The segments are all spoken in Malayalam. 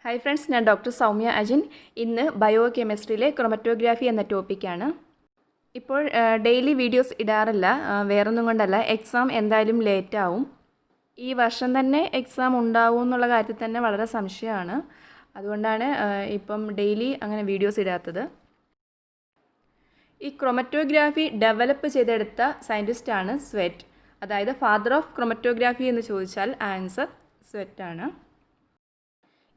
ഹായ് ഫ്രണ്ട്സ്, ഞാൻ ഡോക്ടർ സൗമ്യ അജിൻ. ഇന്ന് ബയോ കെമിസ്ട്രിയിലെ ക്രൊമറ്റോഗ്രാഫി എന്ന ടോപ്പിക്കാണ്. ഇപ്പോൾ ഡെയിലി വീഡിയോസ് ഇടാറില്ല, വേറൊന്നും കൊണ്ടല്ല, എക്സാം എന്തായാലും ലേറ്റ് ആവും. ഈ വർഷം തന്നെ എക്സാം ഉണ്ടാവും എന്നുള്ള കാര്യത്തിൽ തന്നെ വളരെ സംശയമാണ്. അതുകൊണ്ടാണ് ഇപ്പം ഡെയിലി അങ്ങനെ വീഡിയോസ് ഇടാത്തത്. ഈ ക്രൊമറ്റോഗ്രാഫി ഡെവലപ്പ് ചെയ്തെടുത്ത സയൻറ്റിസ്റ്റാണ് സ്വെറ്റ്. അതായത് ഫാദർ ഓഫ് ക്രൊമറ്റോഗ്രാഫി എന്ന് ചോദിച്ചാൽ ആൻസർ സ്വെറ്റാണ്.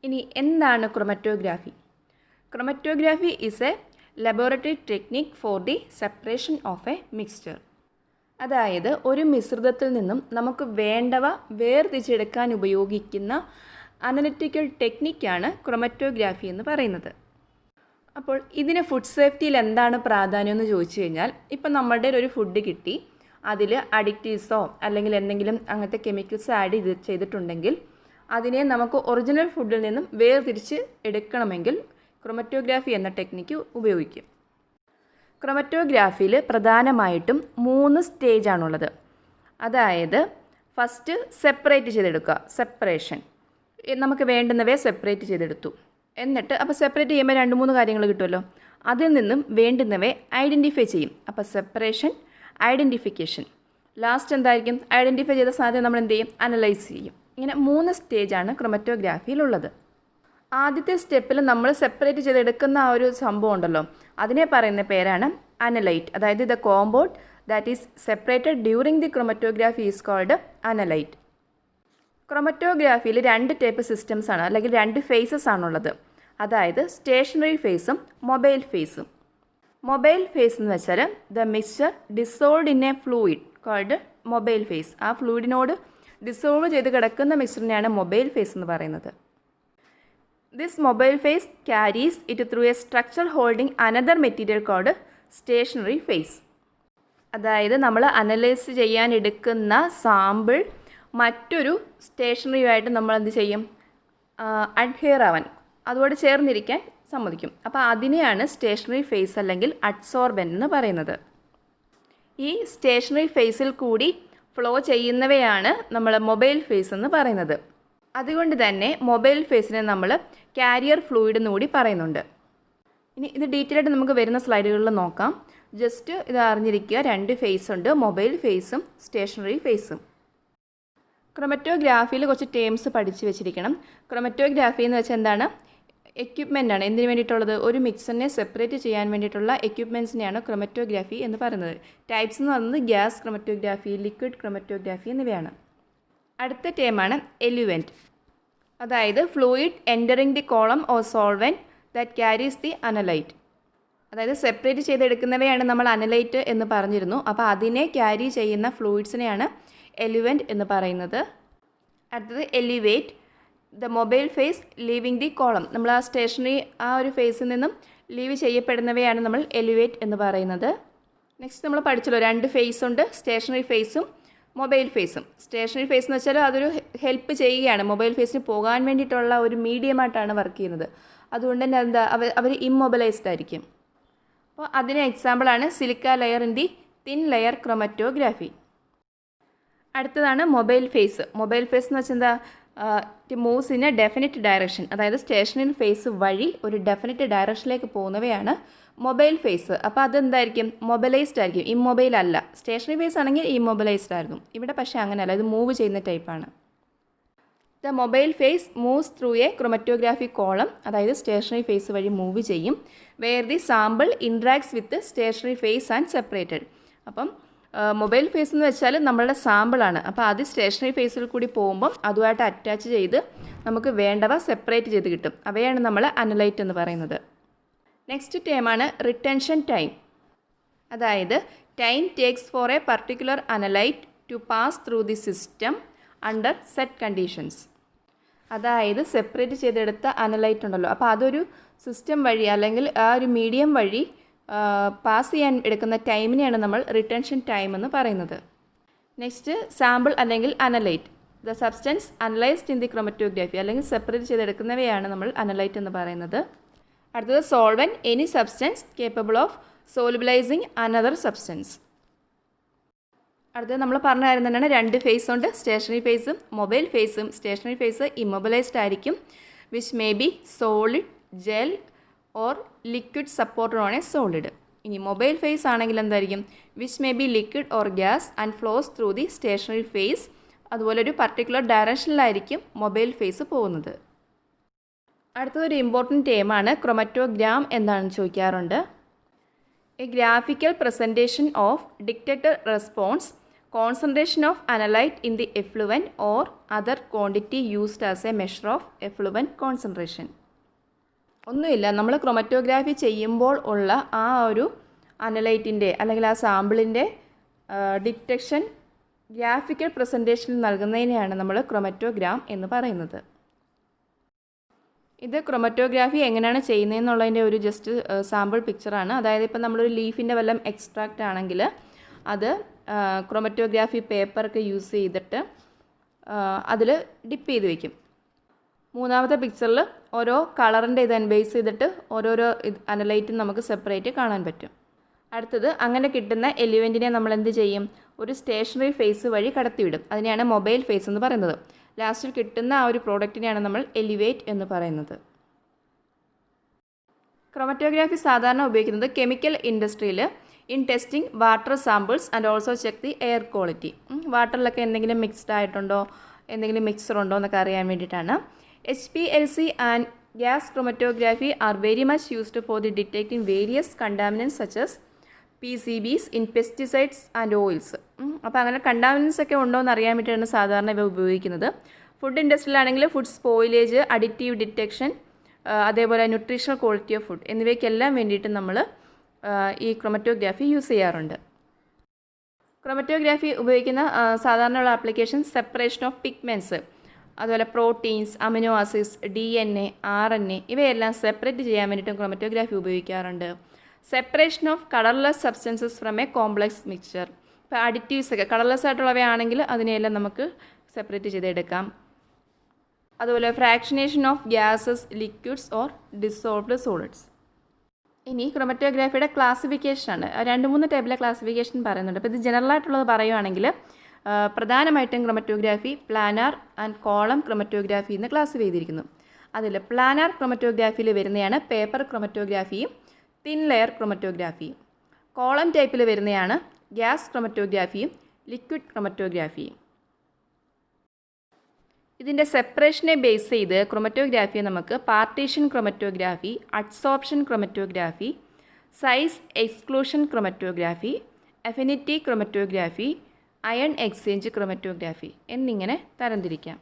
ഇനി എന്താണ് chromatography? Chromatography is A laboratory technique four the separation of A mixture. അതായത് ഒരു മിശ്രിതത്തിൽ നിന്നും നമുക്ക് വേണ്ടവ വേർതിരിച്ചെടുക്കാൻ ഉപയോഗിക്കുന്ന അനലിറ്റിക്കൽ ടെക്നിക്കാണ് ക്രൊമറ്റോഗ്രാഫി എന്ന് പറയുന്നത്. അപ്പോൾ ഇതിന് ഫുഡ് സേഫ്റ്റിയിൽ എന്താണ് പ്രാധാന്യം എന്ന് ചോദിച്ചു കഴിഞ്ഞാൽ, ഇപ്പം നമ്മളുടെ ഒരു ഫുഡ് കിട്ടി, അതിൽ അഡിക്റ്റീവ്സോ അല്ലെങ്കിൽ എന്തെങ്കിലും അങ്ങനത്തെ കെമിക്കൽസ് ആഡ് ചെയ്തിട്ടുണ്ടെങ്കിൽ അതിനെ നമുക്ക് ഒറിജിനൽ ഫുഡിൽ നിന്നും വേർതിരിച്ച് എടുക്കണമെങ്കിൽ ക്രൊമറ്റോഗ്രാഫി എന്ന ടെക്നിക്ക് ഉപയോഗിക്കും. ക്രൊമറ്റോഗ്രാഫിയിൽ പ്രധാനമായിട്ടും 3 സ്റ്റേജാണുള്ളത്. അതായത് ഫസ്റ്റ് സെപ്പറേറ്റ് ചെയ്തെടുക്കുക, സെപ്പറേഷൻ. നമുക്ക് വേണ്ടുന്നവയെ സെപ്പറേറ്റ് ചെയ്തെടുത്തു. എന്നിട്ട് അപ്പോൾ സെപ്പറേറ്റ് ചെയ്യുമ്പോൾ 2-3 കാര്യങ്ങൾ കിട്ടുമല്ലോ. അതിൽ നിന്നും വേണ്ടുന്നവയെ ഐഡൻറ്റിഫൈ ചെയ്യും. അപ്പോൾ സെപ്പറേഷൻ, ഐഡൻറ്റിഫിക്കേഷൻ. ലാസ്റ്റ് എന്തായിരിക്കും? ഐഡൻറ്റിഫൈ ചെയ്ത സാധനം നമ്മൾ എന്ത് ചെയ്യും? അനലൈസ് ചെയ്യും. ഇങ്ങനെ 3 സ്റ്റേജാണ് ക്രൊമറ്റോഗ്രാഫിയിലുള്ളത്. ആദ്യത്തെ സ്റ്റെപ്പിൽ നമ്മൾ സെപ്പറേറ്റ് ചെയ്തെടുക്കുന്ന ആ ഒരു സംഭവം ഉണ്ടല്ലോ, അതിനെ പറയുന്ന പേരാണ് അനലൈറ്റ്. അതായത് the compound that is separated during the chromatography is called analyte. ക്രൊമറ്റോഗ്രാഫിയിൽ 2 ടൈപ്പ് സിസ്റ്റംസ് ആണ്, അല്ലെങ്കിൽ 2 ഫേസസ് ആണുള്ളത്. അതായത് സ്റ്റേഷനറി ഫേസും മൊബൈൽ ഫേസും. മൊബൈൽ ഫേസ് എന്ന് വെച്ചാൽ the mixture dissolved in a fluid called mobile phase. ആ ഫ്ലൂയിഡിനോട് ഡിസോൾവ് ചെയ്ത് കിടക്കുന്ന മിക്സ്ചറിനെയാണ് മൊബൈൽ ഫേസ് എന്ന് പറയുന്നത്. This mobile phase carries it through a structure holding another material called stationary phase. അതായത് നമ്മൾ അനലൈസ് ചെയ്യാൻ എടുക്കുന്ന സാമ്പിൾ മറ്റൊരു സ്റ്റേഷനറിയുമായിട്ട് നമ്മൾ എന്ത് ചെയ്യും? അഡ്ഹിയർ ആവാൻ, അതോട് ചേർന്നിരിക്കാൻ സമ്മതിക്കും. അപ്പോൾ അതിനെയാണ് സ്റ്റേഷനറി ഫേസ് അല്ലെങ്കിൽ അഡ്സോർബൻ എന്ന് പറയുന്നത്. ഈ സ്റ്റേഷനറി ഫേസിൽ കൂടി ഫ്ലോ ചെയ്യുന്നവയാണ് നമ്മൾ മൊബൈൽ ഫേസ് എന്ന് പറയുന്നത്. അതുകൊണ്ട് തന്നെ മൊബൈൽ ഫേസിനെ നമ്മൾ കാരിയർ ഫ്ലൂയിഡ് എന്നുകൂടി പറയുന്നുണ്ട്. ഇനി ഇത് ഡീറ്റെയിൽ ആയിട്ട് നമുക്ക് വരുന്ന സ്ലൈഡുകളിൽ നോക്കാം. ജസ്റ്റ് ഇത് അറിഞ്ഞിരിക്കുക, 2 ഫേസ് ഉണ്ട്, മൊബൈൽ ഫേസും സ്റ്റേഷനറി ഫേസും. ക്രൊമറ്റോഗ്രാഫിയിൽ കുറച്ച് ടേംസ് പഠിച്ചു വെച്ചിരിക്കണം. ക്രൊമറ്റോഗ്രാഫി എന്ന് വെച്ചാൽ എന്താണ്? എക്യുപ്മെൻ്റ് ആണ്. എന്തിനു വേണ്ടിയിട്ടുള്ളത്? ഒരു മിക്സറിനെ സെപ്പറേറ്റ് ചെയ്യാൻ വേണ്ടിയിട്ടുള്ള എക്യുപ്മെൻറ്റ്സിനെയാണ് ക്രൊമറ്റോഗ്രാഫി എന്ന് പറയുന്നത്. ടൈപ്സ് എന്ന് പറയുന്നത് ഗ്യാസ് ക്രൊമറ്റോഗ്രാഫി, ലിക്വിഡ് ക്രൊമറ്റോഗ്രാഫി എന്നിവയാണ്. അടുത്ത ടേമാണ് എലുവൻറ്റ്. അതായത് fluid entering the column or solvent that carries the analyte. അതായത് സെപ്പറേറ്റ് ചെയ്തെടുക്കുന്നവയാണ് നമ്മൾ അനലൈറ്റ് എന്ന് പറഞ്ഞിരുന്നു. അപ്പോൾ അതിനെ ക്യാരി ചെയ്യുന്ന ഫ്ലൂയിഡ്സിനെയാണ് എലുവൻറ്റ് എന്ന് പറയുന്നത്. അടുത്തത് eluate. The mobile phase leaving the column. നമ്മൾ ആ സ്റ്റേഷനറി ആ ഒരു ഫേസിൽ നിന്നും ലീവ് ചെയ്യപ്പെടുന്നവയാണ് നമ്മൾ എലിവേറ്റ് എന്ന് പറയുന്നത്. നെക്സ്റ്റ് നമ്മൾ പഠിച്ചല്ലോ, 2 ഫേസ് ഉണ്ട്, സ്റ്റേഷനറി ഫേസും മൊബൈൽ ഫേസും. സ്റ്റേഷനറി ഫേസ് എന്ന് വെച്ചാൽ അതൊരു ഹെൽപ്പ് ചെയ്യുകയാണ്, മൊബൈൽ ഫേസിന് പോകാൻ വേണ്ടിയിട്ടുള്ള ഒരു മീഡിയമായിട്ടാണ് വർക്ക് ചെയ്യുന്നത്. അതുകൊണ്ട് തന്നെ എന്താ, അവർ ഇമ്മൊബിലൈസ്ഡ് ആയിരിക്കും. അപ്പോൾ അതിന് എക്സാമ്പിളാണ് silica layer in the thin layer chromatography. അടുത്തതാണ് മൊബൈൽ ഫേസ്. മൊബൈൽ ഫേസ് എന്ന് വെച്ചാൽ എന്താ? It moves in a definite direction. അതായത് സ്റ്റേഷനറി ഫേസ് വഴി ഒരു ഡെഫിനിറ്റ് ഡയറക്ഷനിലേക്ക് പോകുന്നവയാണ് മൊബൈൽ ഫേസ്. അപ്പോൾ അതെന്തായിരിക്കും? മൊബിലൈസ്ഡ് ആയിരിക്കും, ഇമ്മൊബൈൽ അല്ല. സ്റ്റേഷനറി ഫേസ് ആണെങ്കിൽ ഇമ്മൊബിലൈസ്ഡ് ആയിരുന്നു. ഇവിടെ പക്ഷേ അങ്ങനെയല്ല, ഇത് മൂവ് ചെയ്യുന്ന ടൈപ്പാണ്. The mobile phase moves through a chromatography column. അതായത് സ്റ്റേഷനറി ഫേസ് വഴി മൂവ് ചെയ്യും. Where the sample interacts with stationary phase and separated. അപ്പം മൊബൈൽ ഫേസ് എന്ന് വെച്ചാൽ നമ്മളുടെ സാമ്പിളാണ്. അപ്പോൾ അത് സ്റ്റേഷനറി ഫേസിൽ കൂടി പോകുമ്പം അതുമായിട്ട് അറ്റാച്ച് ചെയ്ത് നമുക്ക് വേണ്ടവ സെപ്പറേറ്റ് ചെയ്ത് കിട്ടും. അവയാണ് നമ്മൾ അനലൈറ്റ് എന്ന് പറയുന്നത്. നെക്സ്റ്റ് ടേമാണ് റിട്ടൻഷൻ ടൈം. അതായത് time takes for a particular analyte to pass through the system under set conditions. അതായത് സെപ്പറേറ്റ് ചെയ്തെടുത്ത അനലൈറ്റ് ഉണ്ടല്ലോ, അപ്പോൾ അതൊരു സിസ്റ്റം വഴി അല്ലെങ്കിൽ ആ ഒരു മീഡിയം വഴി പാസ് ചെയ്യാൻ എടുക്കുന്ന ടൈമിനെയാണ് നമ്മൾ റിട്ടൻഷൻ ടൈം എന്ന് പറയുന്നത്. നെക്സ്റ്റ് സാമ്പിൾ അല്ലെങ്കിൽ analyte. The substance analysed in the chromatography, അല്ലെങ്കിൽ സെപ്പറേറ്റ് ചെയ്തെടുക്കുന്നവയാണ് നമ്മൾ അനലൈറ്റ് എന്ന് പറയുന്നത്. അടുത്തത് solvent, any substance capable of solubilising another substance. അടുത്തത് നമ്മൾ പറഞ്ഞായിരുന്നു തന്നെയാണ് 2 ഫേസ് ഉണ്ട്, സ്റ്റേഷനറി ഫേസും മൊബൈൽ ഫേസും. സ്റ്റേഷനറി ഫേസ് ഇമ്മൊബിലൈസ്ഡ് ആയിരിക്കും, which may be solid, gel or liquid supported on a solid. ഇനി മൊബൈൽ ഫേസ് ആണെങ്കിൽ എന്തായിരിക്കും? Which may be liquid or gas and flows through the stationary phase. അതുപോലെ ഒരു പർട്ടിക്കുലർ ഡയറക്ഷനിലായിരിക്കും മൊബൈൽ ഫേസ് പോകുന്നത്. അടുത്തതൊരു ഇമ്പോർട്ടൻറ്റ് ടേമാണ് ക്രൊമറ്റോഗ്രാം എന്താണെന്ന് ചോദിക്കാറുണ്ട്. A graphical presentation of detected response, concentration of analyte in the effluent or other quantity used as A measure of effluent concentration. ഒന്നുമില്ല, നമ്മൾ ക്രൊമറ്റോഗ്രാഫി ചെയ്യുമ്പോൾ ഉള്ള ആ ഒരു അനലൈറ്റിൻ്റെ അല്ലെങ്കിൽ ആ സാമ്പിളിൻ്റെ ഡിറ്റക്ഷൻ ഗ്രാഫിക്കൽ പ്രസൻറ്റേഷനിൽ നൽകുന്നതിനെയാണ് നമ്മൾ ക്രൊമറ്റോഗ്രാം എന്ന് പറയുന്നത്. ഇത് ക്രൊമറ്റോഗ്രാഫി എങ്ങനെയാണ് ചെയ്യുന്നതെന്നുള്ളതിൻ്റെ ഒരു ജസ്റ്റ് സാമ്പിൾ പിക്ചറാണ്. അതായത് ഇപ്പോൾ നമ്മളൊരു ലീഫിൻ്റെ വല്ലതും എക്സ്ട്രാക്റ്റ് ആണെങ്കിൽ അത് ക്രൊമറ്റോഗ്രാഫി പേപ്പറൊക്കെ യൂസ് ചെയ്തിട്ട് അതിൽ ഡിപ്പ് ചെയ്ത് വയ്ക്കും. മൂന്നാമത്തെ പിക്ചറിൽ ഓരോ കളറിൻ്റെ ഇത് ബേസ് ചെയ്തിട്ട് ഓരോരോ അനലൈറ്റും നമുക്ക് സെപ്പറേറ്റ് കാണാൻ പറ്റും. അടുത്തത് അങ്ങനെ കിട്ടുന്ന എലിമെൻറ്റിനെ നമ്മൾ എന്ത് ചെയ്യും? ഒരു സ്റ്റേഷനറി ഫേസ് വഴി കടത്തിവിടും. അതിനെയാണ് മൊബൈൽ ഫേസ് എന്ന് പറയുന്നത്. ലാസ്റ്റിൽ കിട്ടുന്ന ആ ഒരു പ്രോഡക്റ്റിനെയാണ് നമ്മൾ എലിവേറ്റ് എന്ന് പറയുന്നത്. ക്രൊമറ്റോഗ്രാഫി സാധാരണ ഉപയോഗിക്കുന്നത് കെമിക്കൽ ഇൻഡസ്ട്രിയിൽ in testing water samples and also check the air quality. വാട്ടറിലൊക്കെ എന്തെങ്കിലും മിക്സ്ഡ് ആയിട്ടുണ്ടോ, എന്തെങ്കിലും മിക്സർ ഉണ്ടോ എന്നൊക്കെ അറിയാൻ വേണ്ടിയിട്ടാണ്. HPLC and gas chromatography are very much used for the detecting various contaminants such as PCBs in pesticides and oils. അപ്പോൾ അങ്ങനെ കണ്ടാമിനൻസ് ഒക്കെ ഉണ്ടോ എന്ന് അറിയാൻ വേണ്ടിയിട്ടാണ് സാധാരണ ഇവ ഉപയോഗിക്കുന്നത്. ഫുഡ് ഇൻഡസ്ട്രിയിലാണെങ്കിൽ ഫുഡ് സ്പോയിലേജ്, അഡിറ്റീവ് ഡിറ്റക്ഷൻ, അതേപോലെ ന്യൂട്രീഷണൽ ക്വാളിറ്റി ഓഫ് ഫുഡ് എന്നിവയ്ക്കെല്ലാം വേണ്ടിയിട്ട് നമ്മൾ ഈ ക്രൊമറ്റോഗ്രാഫി യൂസ് ചെയ്യാറുണ്ട്. ക്രൊമറ്റോഗ്രാഫി ഉപയോഗിക്കുന്ന സാധാരണയുള്ള ആപ്ലിക്കേഷൻ സെപ്പറേഷൻ ഓഫ് പിഗ്മെൻറ്റ്സ്, അതുപോലെ proteins, amino acids, DNA, RNA ഇവയെല്ലാം സെപ്പറേറ്റ് ചെയ്യാൻ വേണ്ടിയിട്ടും ക്രൊമറ്റോഗ്രാഫി ഉപയോഗിക്കാറുണ്ട്. Separation of colourless substances from a complex mixture. ഇപ്പോൾ അഡിറ്റീവ്സ് ഒക്കെ കളർലെസ് ആയിട്ടുള്ളവയാണെങ്കിൽ അതിനെയെല്ലാം നമുക്ക് സെപ്പറേറ്റ് ചെയ്തെടുക്കാം. അതുപോലെ fractionation of gases, liquids or dissolved solids. ഇനി ക്രൊമറ്റോഗ്രാഫിയുടെ ക്ലാസിഫിക്കേഷനാണ്. 2-3 ടൈപ്പിലെ ക്ലാസിഫിക്കേഷൻ പറയുന്നുണ്ട്. അപ്പോൾ ഇത് ജനറലായിട്ടുള്ളത് പറയുകയാണെങ്കിൽ പ്രധാനമായിട്ടും chromatography planar and column chromatography എന്ന് ക്ലാസിഫൈ ചെയ്തിരിക്കുന്നു. അതിൽ പ്ലാനാർ ക്രൊമറ്റോഗ്രാഫിയിൽ വരുന്നതാണ് പേപ്പർ ക്രൊമറ്റോഗ്രാഫിയും തിൻ ലെയർ ക്രൊമറ്റോഗ്രാഫിയും. കോളം ടൈപ്പിൽ വരുന്നതാണ് ഗ്യാസ് ക്രൊമറ്റോഗ്രാഫിയും ലിക്വിഡ് ക്രൊമറ്റോഗ്രാഫിയും. ഇതിൻ്റെ സെപ്പറേഷനെ ബേസ് ചെയ്ത് ക്രൊമറ്റോഗ്രാഫിയെ നമുക്ക് partition chromatography, adsorption chromatography, size exclusion chromatography, affinity chromatography, iron exchange chromatography എന്നിങ്ങനെ തരംതിരിക്കാം.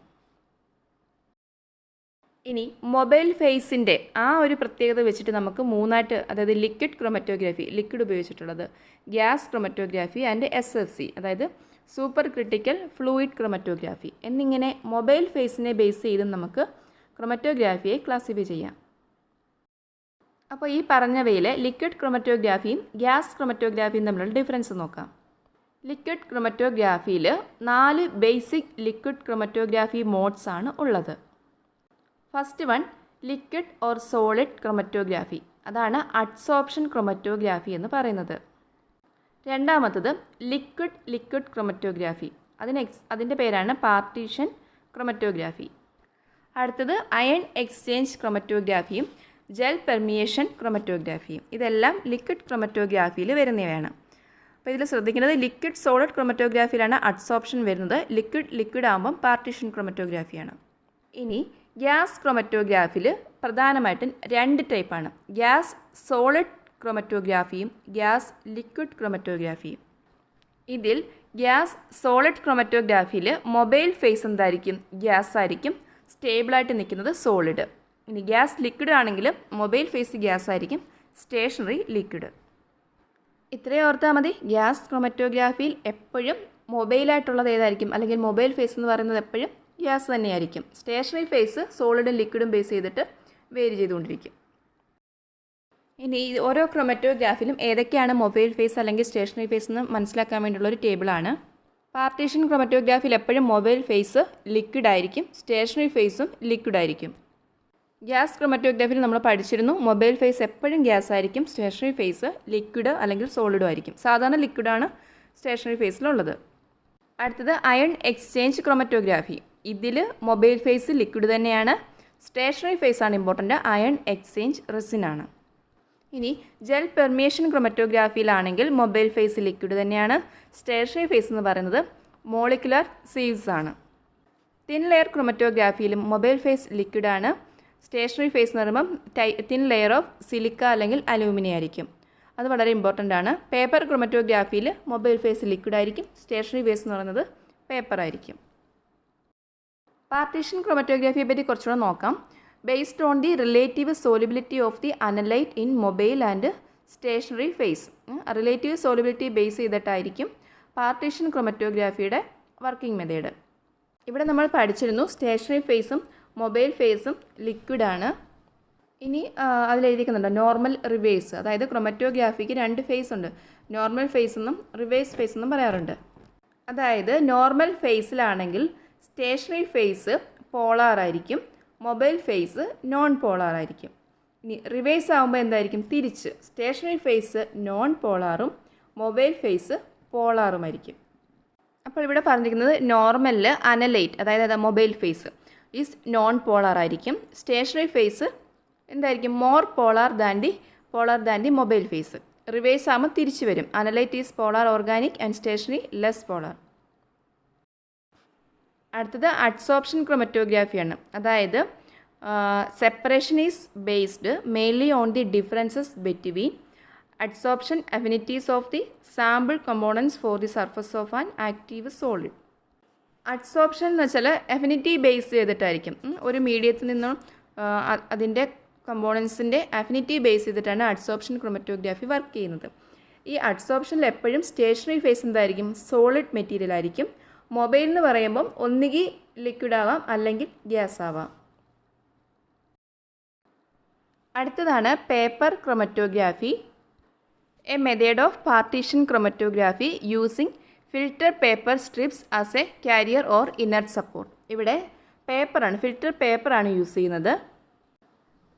ഇനി മൊബൈൽ ഫേസിൻ്റെ ആ ഒരു പ്രത്യേകത വെച്ചിട്ട് നമുക്ക് മൂന്നായിട്ട്, അതായത് ലിക്വിഡ് ക്രൊമറ്റോഗ്രാഫി ലിക്വിഡ് ഉപയോഗിച്ചിട്ടുള്ളത്, ഗ്യാസ് ക്രൊമറ്റോഗ്രാഫി ആൻഡ് SFC അതായത് സൂപ്പർ ക്രിട്ടിക്കൽ ഫ്ലൂയിഡ് ക്രൊമറ്റോഗ്രാഫി എന്നിങ്ങനെ മൊബൈൽ ഫേസിനെ ബേസ് ചെയ്തും നമുക്ക് ക്രൊമറ്റോഗ്രാഫിയെ ക്ലാസിഫൈ ചെയ്യാം. അപ്പോൾ ഈ പറഞ്ഞവയിൽ ലിക്വിഡ് ക്രൊമറ്റോഗ്രാഫിയും ഗ്യാസ് ക്രൊമറ്റോഗ്രാഫിയും തമ്മിലുള്ള ഡിഫറൻസ് നോക്കാം. ലിക്വിഡ് ക്രൊമറ്റോഗ്രാഫിയിൽ 4 ബേസിക് ലിക്വിഡ് ക്രൊമറ്റോഗ്രാഫി മോഡ്സ് ആണ് ഉള്ളത്. First one liquid or solid chromatography, അതാണ് അഡ്സോർപ്ഷൻ ക്രൊമറ്റോഗ്രാഫി എന്ന് പറയുന്നത്. രണ്ടാമത്തത് ലിക്വിഡ് ക്രൊമറ്റോഗ്രാഫി, അതിൻ്റെ പേരാണ് പാർട്ടീഷൻ ക്രൊമറ്റോഗ്രാഫി. അടുത്തത് അയൺ എക്സ്ചേഞ്ച് ക്രൊമറ്റോഗ്രാഫിയും ജെൽ പെർമിയേഷൻ ക്രൊമറ്റോഗ്രാഫിയും. ഇതെല്ലാം ലിക്വിഡ് ക്രൊമറ്റോഗ്രാഫിയിൽ വരുന്നവയാണ്. അപ്പോൾ ഇതിൽ ശ്രദ്ധിക്കേണ്ടത് ലിക്വിഡ് സോളിഡ് ക്രൊമറ്റോഗ്രാഫിയിലാണ് അഡ്സോർപ്ഷൻ വരുന്നത്. ലിക്വിഡ് ആകുമ്പം പാർട്ടീഷൻ ക്രൊമറ്റോഗ്രാഫിയാണ്. ഇനി ഗ്യാസ് ക്രൊമറ്റോഗ്രാഫിയിൽ പ്രധാനമായിട്ടും 2 ടൈപ്പാണ്, ഗ്യാസ് സോളിഡ് ക്രൊമറ്റോഗ്രാഫിയും ഗ്യാസ് ലിക്വിഡ് ക്രൊമറ്റോഗ്രാഫിയും. ഇതിൽ ഗ്യാസ് സോളിഡ് ക്രൊമറ്റോഗ്രാഫിയിൽ മൊബൈൽ ഫേസ് എന്തായിരിക്കും? ഗ്യാസ് ആയിരിക്കും, സ്റ്റേബിളായിട്ട് നിൽക്കുന്നത് സോളിഡ്. ഇനി ഗ്യാസ് ലിക്വിഡ് ആണെങ്കിൽ മൊബൈൽ ഫേസ് ഗ്യാസ് ആയിരിക്കും, സ്റ്റേഷനറി ലിക്വിഡ്. ഇത്രയും ഓർത്താൽ മതി. ഗ്യാസ് ക്രൊമറ്റോഗ്രാഫിയിൽ എപ്പോഴും മൊബൈലായിട്ടുള്ളത് ഏതായിരിക്കും, അല്ലെങ്കിൽ മൊബൈൽ ഫേസ് എന്ന് പറയുന്നത് എപ്പോഴും ഗ്യാസ് തന്നെയായിരിക്കും. സ്റ്റേഷനറി ഫേസ് സോളിഡും ലിക്വിഡും ബേസ് ചെയ്തിട്ട് വേരി ചെയ്തുകൊണ്ടിരിക്കും. ഇനി ഓരോ ക്രൊമറ്റോഗ്രാഫിലും ഏതൊക്കെയാണ് മൊബൈൽ ഫേസ് അല്ലെങ്കിൽ സ്റ്റേഷനറി ഫേസ് എന്ന് മനസ്സിലാക്കാൻ വേണ്ടിയുള്ളൊരു ടേബിളാണ്. പാർട്ടീഷൻ ക്രൊമറ്റോഗ്രാഫിയിൽ എപ്പോഴും മൊബൈൽ ഫേസ് ലിക്വിഡ് ആയിരിക്കും, സ്റ്റേഷനറി ഫേസും ലിക്വിഡ് ആയിരിക്കും. ഗ്യാസ് ക്രൊമറ്റോഗ്രാഫിയിൽ നമ്മൾ പഠിച്ചിരുന്നു, മൊബൈൽ ഫേസ് എപ്പോഴും ഗ്യാസ് ആയിരിക്കും, സ്റ്റേഷനറി ഫേസ് ലിക്വിഡ് അല്ലെങ്കിൽ സോളിഡും ആയിരിക്കും. സാധാരണ ലിക്വിഡാണ് സ്റ്റേഷനറി ഫേസിലുള്ളത്. അടുത്തത് അയൺ എക്സ്ചേഞ്ച് ക്രൊമറ്റോഗ്രാഫി. ഇതിൽ മൊബൈൽ ഫേസ് ലിക്വിഡ് തന്നെയാണ്, സ്റ്റേഷനറി ഫേസ് ആണ് ഇമ്പോർട്ടൻ്റ്, അയൺ എക്സ്ചേഞ്ച് റെസിനാണ്. ഇനി ജെൽ പെർമിയേഷൻ ക്രൊമറ്റോഗ്രാഫിയിലാണെങ്കിൽ മൊബൈൽ ഫേസ് ലിക്വിഡ് തന്നെയാണ്. സ്റ്റേഷനറി ഫേസ് എന്ന് പറയുന്നത് മോളിക്കുലർ സീവ്സ് ആണ്. തിൻ ലെയർ ക്രൊമറ്റോഗ്രാഫിയിലും മൊബൈൽ ഫേസ് ലിക്വിഡാണ്. സ്റ്റേഷനറി ഫേസ് എന്ന് പറയുമ്പം തിൻ ലെയർ ഓഫ് സിലിക്ക അല്ലെങ്കിൽ അലൂമിനിയം ആയിരിക്കും. അത് വളരെ ഇമ്പോർട്ടൻ്റ് ആണ്. പേപ്പർ ക്രൊമറ്റോഗ്രാഫിയിൽ മൊബൈൽ ഫേസ് ലിക്വിഡ് ആയിരിക്കും. സ്റ്റേഷനറി ഫേസ് എന്ന് പറയുന്നത് പേപ്പർ ആയിരിക്കും. പാർട്ടീഷൻ ക്രൊമറ്റോഗ്രാഫിയെ പറ്റി കുറച്ചുകൂടെ നോക്കാം. Based on the relative solubility of the analyte in mobile and stationary phase. Relative solubility base ചെയ്തിട്ടായിരിക്കും partition ക്രൊമറ്റോഗ്രാഫിയുടെ working method. ഇവിടെ നമ്മൾ പഠിച്ചിരുന്നു സ്റ്റേഷനറി ഫേസും മൊബൈൽ ഫേസും ലിക്വിഡാണ്. ഇനി അതിലെഴുതിക്കുന്നുണ്ട് നോർമൽ റിവേഴ്സ്. അതായത് ക്രൊമറ്റോഗ്രാഫിക്ക് 2 ഫേസ് ഉണ്ട്. നോർമൽ ഫേസ് എന്നും റിവേഴ്സ് ഫേസ് എന്നും പറയാറുണ്ട്. അതായത് നോർമൽ ഫേസിലാണെങ്കിൽ സ്റ്റേഷനറി ഫേസ് പോളാർ ആയിരിക്കും, മൊബൈൽ ഫേസ് നോൺ പോളാർ ആയിരിക്കും. ഇനി റിവേഴ്സ് ആകുമ്പോൾ എന്തായിരിക്കും? തിരിച്ച് സ്റ്റേഷനറി ഫേസ് നോൺ പോളാറും മൊബൈൽ ഫേസ് പോളാറുമായിരിക്കും. അപ്പോൾ ഇവിടെ പറഞ്ഞിരിക്കുന്നത് നോർമലിൽ അനലൈറ്റ് അതായത് mobile phase is non polar ആയിരിക്കും. സ്റ്റേഷനറി ഫേസ് എന്തായിരിക്കും? More polar than the mobile phase. Reverse ആകുമ്പോൾ തിരിച്ചു വരും. Analyte is polar organic and stationery less polar. അടുത്തത് അഡ്സോർപ്ഷൻ ക്രൊമറ്റോഗ്രാഫിയാണ്. അതായത് separation is based mainly on the differences between adsorption affinities of the sample components for the surface of an active solid. Adsorption എന്ന് വെച്ചാൽ അഫിനിറ്റി ബേസ് ചെയ്തിട്ടായിരിക്കും. ഒരു മീഡിയത്തിൽ നിന്നും അതിൻ്റെ കമ്പോണൻസിൻ്റെ അഫിനിറ്റി ബേസ് ചെയ്തിട്ടാണ് അഡ്സോർപ്ഷൻ ക്രൊമറ്റോഗ്രാഫി വർക്ക് ചെയ്യുന്നത്. ഈ അഡ്സോർപ്ഷനിൽ എപ്പോഴും സ്റ്റേഷനറി ഫേസ് എന്തായിരിക്കും? സോളിഡ് മെറ്റീരിയൽ ആയിരിക്കും. മൊബൈൽ എന്ന് പറയുമ്പം ഒന്നുകിൽ ലിക്വിഡ് ആവാം അല്ലെങ്കിൽ ഗ്യാസ് ആവാം. അടുത്തതാണ് paper chromatography. A method of partition chromatography using filter paper strips as A carrier or inert support. ഇവിടെ പേപ്പറാണ്, ഫിൽറ്റർ പേപ്പറാണ് യൂസ് ചെയ്യുന്നത്.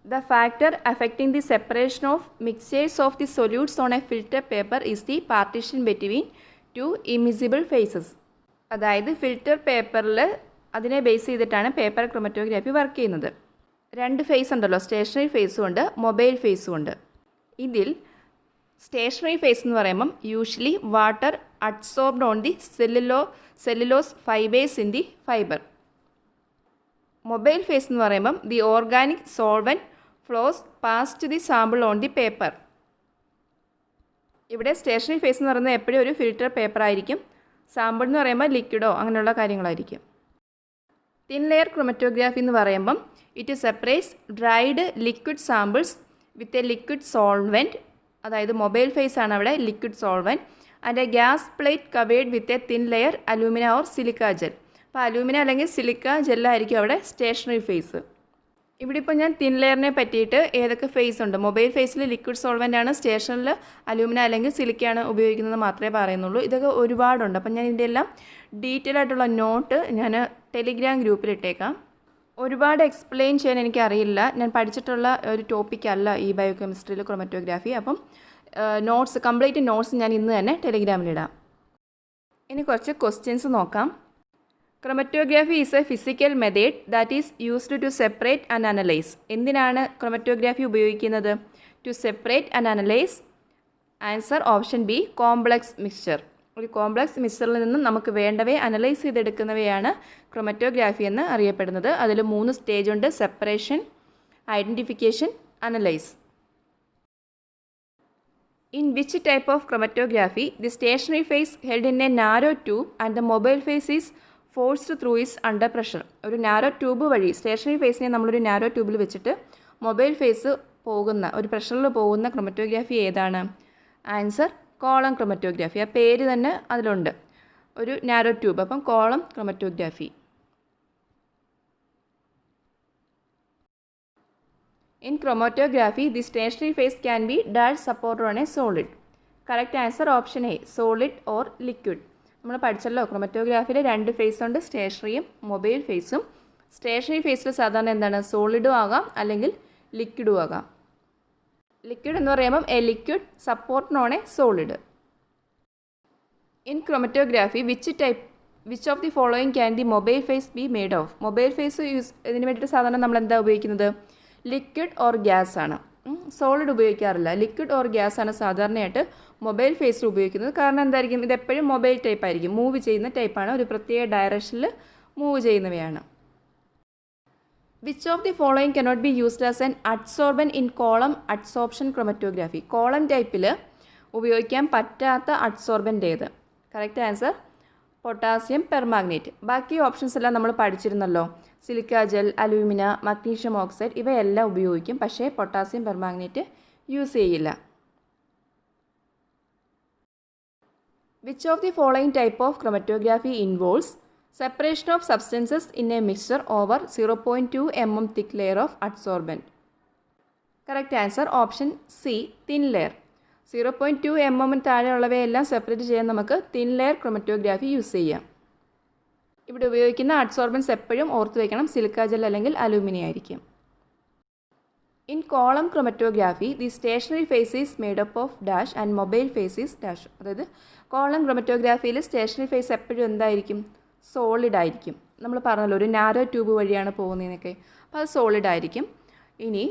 The factor affecting the separation of mixtures of the solutes on a filter paper is the partition between two immiscible phases. അതായത് ഫിൽറ്റർ പേപ്പറിൽ അതിനെ ബേസ് ചെയ്തിട്ടാണ് പേപ്പർ ക്രൊമറ്റോഗ്രാഫി വർക്ക് ചെയ്യുന്നത്. 2 ഫേസ് ഉണ്ടല്ലോ, സ്റ്റേഷനറി ഫേസും ഉണ്ട്, മൊബൈൽ ഫേസും ഉണ്ട്. ഇതിൽ സ്റ്റേഷനറി ഫേസ് എന്ന് പറയുമ്പം usually water adsorbed on the cellulose fibres in the fibre. Mobile phase എന്ന് പറയുമ്പം the organic solvent flows past the sample on the paper. ഇവിടെ സ്റ്റേഷനറി ഫേസ് എന്ന് പറയുന്നത് എപ്പോഴും ഒരു ഫിൽറ്റർ പേപ്പർ ആയിരിക്കും. സാമ്പിൾ എന്ന് പറയുമ്പോൾ ലിക്വിഡോ അങ്ങനെയുള്ള കാര്യങ്ങളായിരിക്കും. തിൻ ലെയർ ക്രൊമറ്റോഗ്രാഫി എന്ന് പറയുമ്പം it separates dried liquid samples with a liquid solvent. അതായത് മൊബൈൽ ഫേസ് ആണ് അവിടെ liquid solvent. And A gas plate covered with a thin layer alumina or silica gel. അപ്പോൾ അലൂമിന അല്ലെങ്കിൽ സിലിക്ക ജെല്ലായിരിക്കും അവിടെ സ്റ്റേഷനറി ഫേസ്. ഇവിടെ ഇപ്പോൾ ഞാൻ തിൻ ലെയറിനെ പറ്റിയിട്ട് ഏതൊക്കെ ഫേസ് ഉണ്ട്, മൊബൈൽ ഫേസിൽ ലിക്വിഡ് സോൾവെൻ്റ് ആണ്, സ്റ്റേഷനിൽ അലൂമിന അല്ലെങ്കിൽ സിലിക്കയാണ് ഉപയോഗിക്കുന്നത് മാത്രമേ പറയുന്നുള്ളൂ. ഇതൊക്കെ ഒരുപാടുണ്ട്. അപ്പം ഞാൻ ഇതിൻ്റെ എല്ലാം ഡീറ്റെയിൽ ആയിട്ടുള്ള നോട്ട് ഞാൻ ടെലിഗ്രാം ഗ്രൂപ്പിൽ ഇട്ടേക്കാം. ഒരുപാട് എക്സ്പ്ലെയിൻ ചെയ്യാൻ എനിക്കറിയില്ല, ഞാൻ പഠിച്ചിട്ടുള്ള ഒരു ടോപ്പിക്കല്ല ഈ ബയോകെമിസ്ട്രിയിൽ ക്രൊമറ്റോഗ്രാഫി. അപ്പം കംപ്ലീറ്റ് നോട്ട്സ് ഞാൻ ഇന്ന് തന്നെ ടെലിഗ്രാമിലിടാം. ഇനി കുറച്ച് ക്വസ്റ്റ്യൻസ് നോക്കാം. Chromatography is a physical method that is used to separate and analyse. എന്തിനാണ് ക്രൊമറ്റോഗ്രാഫി ഉപയോഗിക്കുന്നത്? To separate and analyse. Answer option B, complex mixture. ഒരു കോംപ്ലക്സ് മിക്സ്ചറിൽ നിന്നും നമുക്ക് വേണ്ടവയെ അനലൈസ് ചെയ്തെടുക്കുന്നവയാണ് ക്രൊമറ്റോഗ്രാഫി എന്ന് അറിയപ്പെടുന്നത്. അതിൽ 3 സ്റ്റേജ് ഉണ്ട്: separation, identification, analyse. In which type of chromatography the stationary phase held in a narrow tube and the mobile phase is forced through is under pressure? ഒരു നാരോ ട്യൂബ് വഴി സ്റ്റേഷനറി ഫേസിനെ നമ്മളൊരു നാരോ ട്യൂബിൽ വെച്ചിട്ട് മൊബൈൽ ഫേസ് പോകുന്ന ഒരു പ്രഷറിൽ പോകുന്ന ക്രൊമറ്റോഗ്രാഫി ഏതാണ്? Answer column chromatography. ആ പേര് തന്നെ അതിലുണ്ട്, ഒരു നാരോ ട്യൂബ്. അപ്പം column chromatography. In chromatography, the stationary phase can be dash supported on a solid. Correct answer option A, solid or liquid. നമ്മൾ പഠിച്ചല്ലോ ക്രൊമറ്റോഗ്രാഫിയിൽ 2 ഫേസ് ഉണ്ട്, സ്റ്റേഷനറിയും മൊബൈൽ ഫേസും. സ്റ്റേഷനറി ഫേസിൽ സാധാരണ എന്താണ്? സോളിഡും ആകാം അല്ലെങ്കിൽ ലിക്വിഡും ആകാം. ലിക്വിഡ് എന്ന് പറയുമ്പം a liquid support on a solid. In chromatography which type which of the following can the mobile phase be made of? Mobile phase ഇതിന് വേണ്ടിയിട്ട് സാധാരണ നമ്മൾ എന്താ ഉപയോഗിക്കുന്നത്? ലിക്വിഡ് ഓർ ഗ്യാസ് ആണ്. സോളിഡ് ഉപയോഗിക്കാറില്ല. ലിക്വിഡ് ഓർ ഗ്യാസ് ആണ് സാധാരണയായിട്ട് മൊബൈൽ ഫേസിൽ ഉപയോഗിക്കുന്നത്. കാരണം എന്തായിരിക്കും? ഇതെപ്പോഴും മൊബൈൽ ടൈപ്പ് ആയിരിക്കും, മൂവ് ചെയ്യുന്ന ടൈപ്പാണ്, ഒരു പ്രത്യേക ഡയറക്ഷനിൽ മൂവ് ചെയ്യുന്നവയാണ്. Which of the following cannot be used as N അഡ്സോർബൻ in column adsorption chromatography? Column ടൈപ്പിൽ ഉപയോഗിക്കാൻ പറ്റാത്ത അഡ്സോർബൻ്റ് ഏത്? Correct answer potassium permanganate. ബാക്കി ഓപ്ഷൻസ് എല്ലാം നമ്മൾ പഠിച്ചിരുന്നല്ലോ. Silica gel, alumina, magnesium oxide ഇവയെല്ലാം ഉപയോഗിക്കും, പക്ഷേ പൊട്ടാസ്യം പെർമാഗ്നേറ്റ് യൂസ് ചെയ്യില്ല. Which of the following type of chromatography involves separation of substances in a mixture over 0.2 mm thick layer of adsorbent? Correct answer option C, thin layer. 0.2 mm താഴെയുള്ളവയെല്ലാം സെപ്പറേറ്റ് ചെയ്യാൻ നമുക്ക് തിൻ ലെയർ ക്രൊമറ്റോഗ്രാഫി യൂസ് ചെയ്യാം. ഇവിടെ ഉപയോഗിക്കുന്ന അഡ്സോർബൻസ് എപ്പോഴും ഓർത്ത് വയ്ക്കണം, സിലിക്ക ജെൽ അല്ലെങ്കിൽ അലൂമിനിയം ആയിരിക്കും. In column chromatography the stationary phase is made up of dash and mobile phase is dash. അതായത് കോളം ക്രൊമറ്റോഗ്രാഫിയിൽ സ്റ്റേഷനറി ഫേസ് എപ്പോഴും എന്തായിരിക്കും? സോളിഡ് ആയിരിക്കും. നമ്മൾ പറഞ്ഞല്ലോ ഒരു നാരോ ട്യൂബ് വഴിയാണ് പോകുന്നതെന്നൊക്കെ, അപ്പോൾ അത് സോളിഡ് ആയിരിക്കും. ഇനി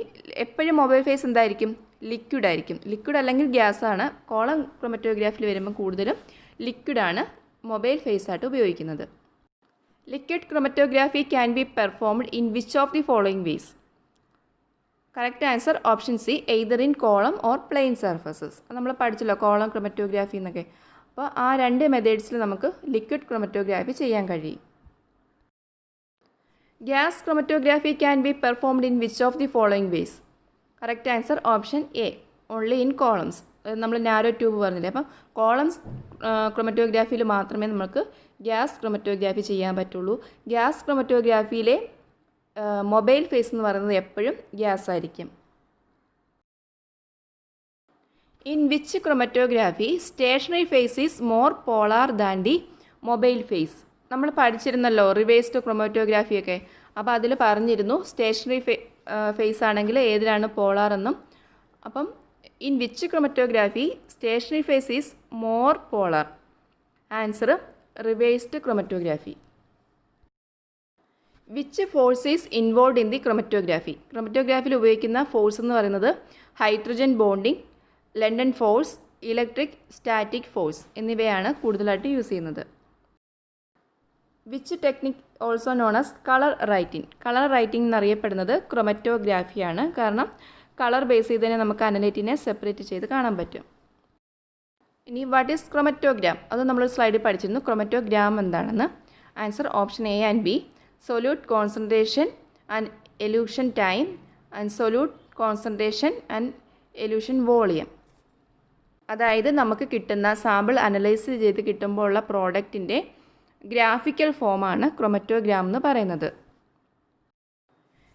എപ്പോഴും മൊബൈൽ ഫേസ് എന്തായിരിക്കും? ലിക്വിഡ് ആയിരിക്കും. ലിക്വിഡ് അല്ലെങ്കിൽ ഗ്യാസ് ആണ് കോളം ക്രൊമറ്റോഗ്രാഫിയിൽ വരുമ്പോൾ കൂടുതലും ലിക്വിഡാണ് മൊബൈൽ ഫേസ് ആയിട്ട് ഉപയോഗിക്കുന്നത്. Liquid chromatography can be performed in which of the following ways? Correct answer option C, either in column or plane surfaces. നമ്മൾ പഠിച്ചല്ലോ കോളം ക്രൊമറ്റോഗ്രാഫി എന്നൊക്കെ. അപ്പോൾ ആ രണ്ട് മെത്തേഡ്സിൽ നമുക്ക് ലിക്വിഡ് ക്രൊമറ്റോഗ്രാഫി ചെയ്യാൻ കഴിയും. Gas chromatography can be performed in which of the following ways? Correct answer option A, only in columns. നമ്മൾ നാരോ ട്യൂബ് പറഞ്ഞില്ലേ, അപ്പം കോളംസ് ക്രൊമറ്റോഗ്രാഫിയിൽ മാത്രമേ നമുക്ക് ഗ്യാസ് ക്രൊമറ്റോഗ്രാഫി ചെയ്യാൻ പറ്റുള്ളൂ. ഗ്യാസ് ക്രൊമറ്റോഗ്രാഫിയിലെ മൊബൈൽ ഫേസ് എന്ന് പറയുന്നത് എപ്പോഴും ഗ്യാസ് ആയിരിക്കും. In which chromatography stationary phase is more polar than the mobile phase? നമ്മൾ പഠിച്ചിരുന്നല്ലോ റിവേഴ്സ്ഡ് ക്രൊമറ്റോഗ്രാഫിയൊക്കെ. അപ്പോൾ അതിൽ പറഞ്ഞിരുന്നു സ്റ്റേഷനറി ഫേസ് ആണെങ്കിൽ ഏതിലാണ് പോളാർ എന്നും. അപ്പം in which chromatography stationary phase is more polar? Answer reversed chromatography. Which force is involve in the chromatography? ക്രൊമറ്റോഗ്രാഫിയിൽ ഉപയോഗിക്കുന്ന ഫോഴ്സ് എന്ന് പറയുന്നത് hydrogen bonding, London force, electric static force എന്നിവയാണ് കൂടുതലായിട്ട് യൂസ് ചെയ്യുന്നത്. Which technique also known as colour writing? Colour writing എന്നറിയപ്പെടുന്നത് ക്രൊമറ്റോഗ്രാഫിയാണ്. കാരണം കളർ ബേസ് ചെയ്ത് തന്നെ നമുക്ക് അനലൈറ്റിനെ സെപ്പറേറ്റ് ചെയ്ത് കാണാൻ പറ്റും. ഇനി വാട്ട് ഈസ് ക്രൊമറ്റോഗ്രാം? അത് നമ്മൾ സ്ലൈഡിൽ പഠിച്ചിരുന്നു. ക്രൊമറ്റോഗ്രാം എന്താണെന്ന്. Answer option A and B, solute concentration and elution time and solute concentration and elution volume. അതായത് നമുക്ക് കിട്ടുന്ന സാമ്പിൾ അനലൈസ് ചെയ്ത് കിട്ടുമ്പോൾ ഉള്ള പ്രോഡക്റ്റിൻ്റെ ഗ്രാഫിക്കൽ ഫോമാണ് ക്രൊമറ്റോഗ്രാം എന്ന് പറയുന്നത്.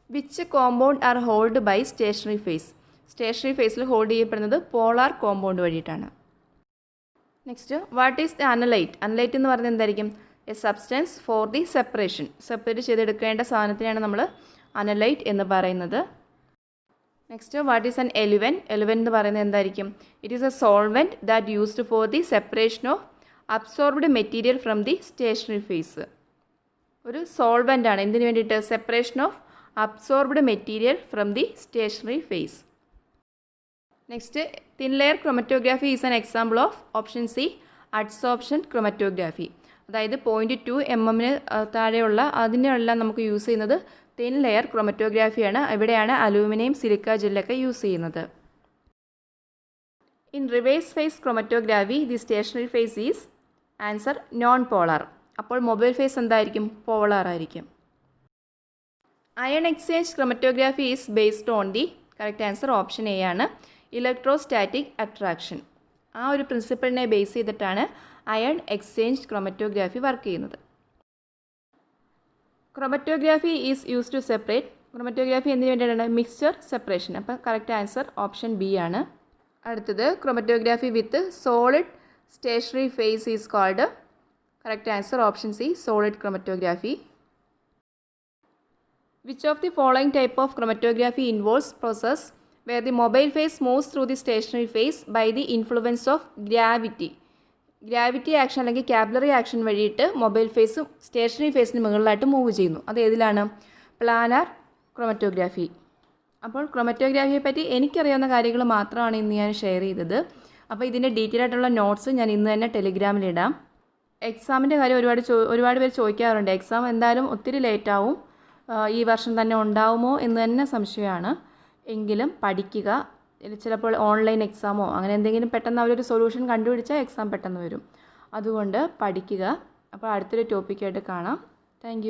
Which compound are hold by stationary phase? Stationary ഫേസിൽ ഹോൾഡ് ചെയ്യപ്പെടുന്നത് പോളാർ കോമ്പൗണ്ട് വഴിയിട്ടാണ്. Next, what is the analyte? Analyte എന്ന് പറയുന്നത് എന്തായിരിക്കും? A substance for the separation. Separate ചെയ്തെടുക്കേണ്ട സാധനത്തിനാണ് നമ്മൾ അനലൈറ്റ് എന്ന് പറയുന്നത്. Next, what is an eluent? Eluent എന്ന് പറയുന്നത് എന്തായിരിക്കും? It is a solvent that used for the separation of absorbed material from the stationary phase. ഒരു സോൾവെൻ്റ് ആണ്. എന്തിനു വേണ്ടിയിട്ട്? Separation of absorbed material from the stationary face. Next, thin layer chromatography is an example of option C, adsorption chromatography. അതായത് 0.2 mm താഴെയുള്ള അതിനെല്ലാം നമുക്ക് യൂസ് ചെയ്യുന്നത് തിൻ ലെയർ ക്രൊമറ്റോഗ്രാഫിയാണ്. ഇവിടെയാണ് അലൂമിനിയം, സിലിക്ക ജെല്ലൊക്കെ യൂസ് ചെയ്യുന്നത്. In reverse phase chromatography the stationary phase is? Answer non polar. അപ്പോൾ മൊബൈൽ ഫേസ് എന്തായിരിക്കും? പോളാർ ആയിരിക്കും. Ion exchange chromatography is based on the? Correct answer option A ആണ്, ഇലക്ട്രോസ്റ്റാറ്റിക് അട്രാക്ഷൻ. ആ ഒരു പ്രിൻസിപ്പിളിനെ ബേസ് ചെയ്തിട്ടാണ് അയൺ എക്സ്ചേഞ്ച് ക്രൊമറ്റോഗ്രാഫി വർക്ക് ചെയ്യുന്നത്. Chromatography is use to separate? Chromatography എന്തിനു വേണ്ടിയിട്ടാണ്? Mixture separation. അപ്പോൾ കറക്റ്റ് ആൻസർ ഓപ്ഷൻ ബി ആണ്. അടുത്തത്, chromatography with solid stationery phase is called? Correct answer option C, solid chromatography. Which of the following type of chromatography involves process where the mobile phase moves through the stationary phase by the influence of gravity? Gravity action അല്ലെങ്കിൽ കാപ്പിലറി ആക്ഷൻ വഴിയിട്ട് മൊബൈൽ ഫേസും സ്റ്റേഷനറി ഫേസിന് മുകളിലായിട്ട് മൂവ് ചെയ്യുന്നു. അത് ഏതിലാണ്? Planar chromatography. അപ്പോൾ ക്രൊമറ്റോഗ്രാഫിയെ പറ്റി എനിക്കറിയാവുന്ന കാര്യങ്ങൾ മാത്രമാണ് ഇന്ന് ഞാൻ ഷെയർ ചെയ്തത്. അപ്പോൾ ഇതിൻ്റെ ഡീറ്റെയിൽ ആയിട്ടുള്ള നോട്ട്സ് ഞാൻ ഇന്ന് തന്നെ ടെലിഗ്രാമിലിടാം. എക്സാമിൻ്റെ കാര്യം ഒരുപാട് പേര് ചോദിക്കാറുണ്ട്. എക്സാം എന്തായാലും ഒത്തിരി ലേറ്റാവും, ഈ വർഷം തന്നെ ഉണ്ടാവുമോ എന്ന് തന്നെ സംശയമാണ്. എങ്കിലും പഠിക്കുക. ചിലപ്പോൾ ഓൺലൈൻ എക്സാമോ അങ്ങനെ എന്തെങ്കിലും പെട്ടെന്ന് അവരൊരു സൊല്യൂഷൻ കണ്ടുപിടിച്ചാൽ എക്സാം പെട്ടെന്ന് വരും. അതുകൊണ്ട് പഠിക്കുക. അപ്പോൾ അടുത്തൊരു ടോപ്പിക്കായിട്ട് കാണാം. താങ്ക്